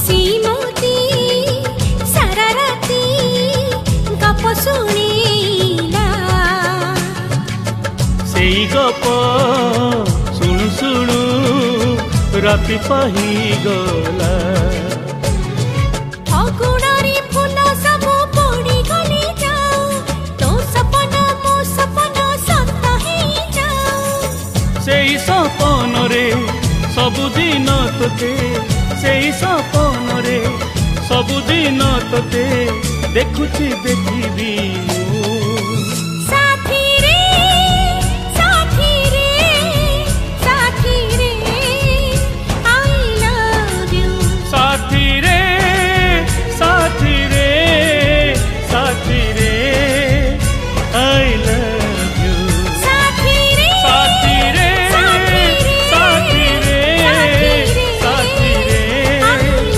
श्रीमती सारा राती गप शुणिला से गप शुणु शुणु राति पाही गला अगुणरी फूल सब पड़ी गली जाओ तो सपना मो सपना सत ही जाओ से सपन रे सबुदिन तोते से सपन रे सबुदिन तोते देखुची देखिबी।